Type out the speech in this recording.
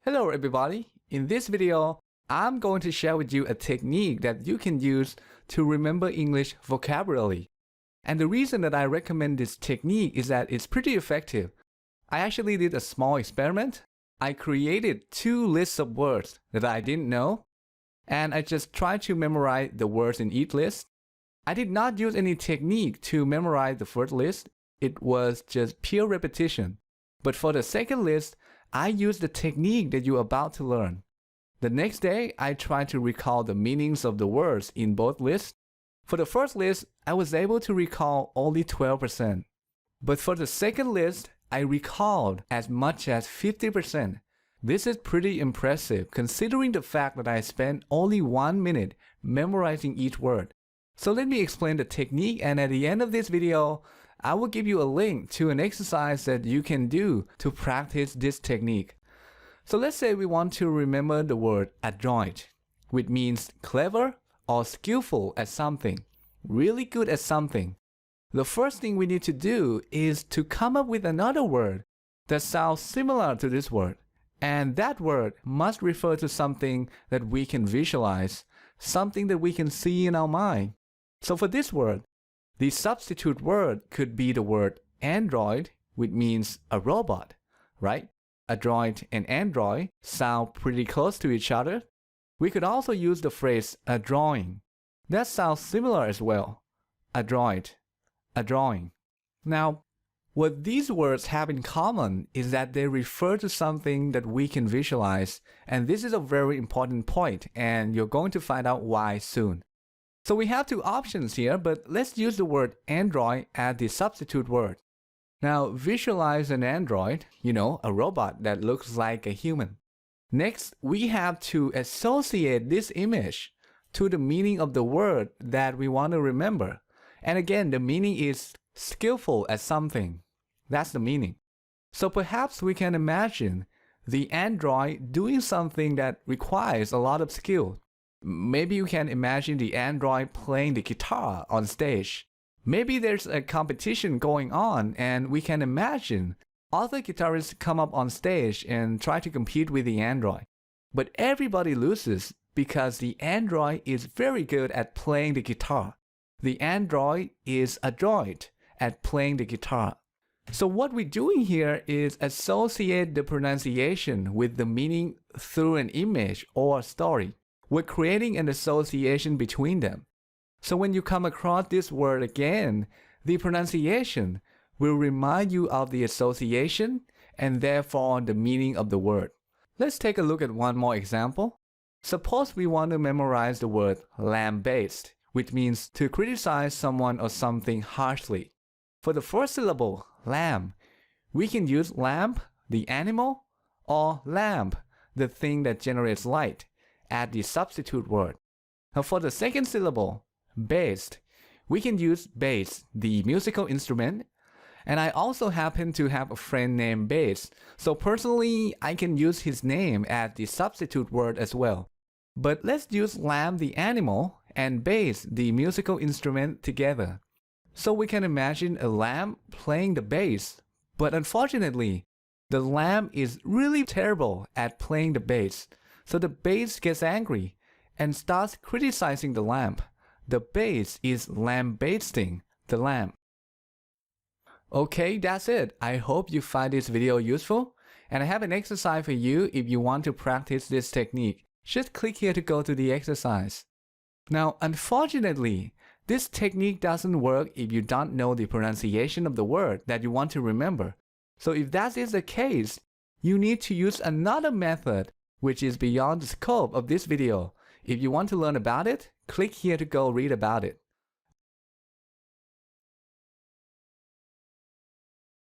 Hello everybody, in this video, I'm going to share with you a technique that you can use to remember English vocabulary. And the reason that I recommend this technique is that it's pretty effective. I actually did a small experiment. I created 2 lists of words that I didn't know, and I just tried to memorize the words in each list. I did not use any technique to memorize the first list, it was just pure repetition. But for the second list, I used the technique that you're about to learn. The next day, I tried to recall the meanings of the words in both lists. For the first list, I was able to recall only 12%. But for the second list, I recalled as much as 50%. This is pretty impressive considering the fact that I spent only 1 minute memorizing each word. So let me explain the technique, and at the end of this video, I will give you a link to an exercise that you can do to practice this technique. So let's say we want to remember the word adroit, which means clever or skillful at something, really good at something. The first thing we need to do is to come up with another word that sounds similar to this word. And that word must refer to something that we can visualize, something that we can see in our mind. So for this word, the substitute word could be the word android, which means a robot, right? Adroit and android sound pretty close to each other. We could also use the phrase a drawing. That sounds similar as well. Adroit, a drawing. Now, what these words have in common is that they refer to something that we can visualize, and this is a very important point, and you're going to find out why soon. So we have 2 options here, but let's use the word android as the substitute word. Now visualize an android, a robot that looks like a human. Next, we have to associate this image to the meaning of the word that we want to remember. And again, the meaning is skillful at something. That's the meaning. So perhaps we can imagine the android doing something that requires a lot of skill. Maybe you can imagine the android playing the guitar on stage. Maybe there's a competition going on and we can imagine other guitarists come up on stage and try to compete with the android. But everybody loses because the android is very good at playing the guitar. The android is adroit at playing the guitar. So what we're doing here is associate the pronunciation with the meaning through an image or a story. We're creating an association between them. So when you come across this word again, the pronunciation will remind you of the association and therefore the meaning of the word. Let's take a look at one more example. Suppose we want to memorize the word lambaste, which means to criticize someone or something harshly. For the first syllable, lamb, we can use lamp, the animal, or lamp, the thing that generates light, add the substitute word. Now for the second syllable, baste, we can use bass, the musical instrument. And I also happen to have a friend named Bass, so personally I can use his name as the substitute word as well. But let's use lamb the animal and bass the musical instrument together. So we can imagine a lamb playing the bass, but unfortunately, the lamb is really terrible at playing the bass. So the bass gets angry and starts criticizing the lamb. The bass is lambasting the lamb. Okay, that's it. I hope you find this video useful. And I have an exercise for you if you want to practice this technique. Just click here to go to the exercise. Now, unfortunately, this technique doesn't work if you don't know the pronunciation of the word that you want to remember. So if that is the case, you need to use another method which is beyond the scope of this video. If you want to learn about it, click here to go read about it.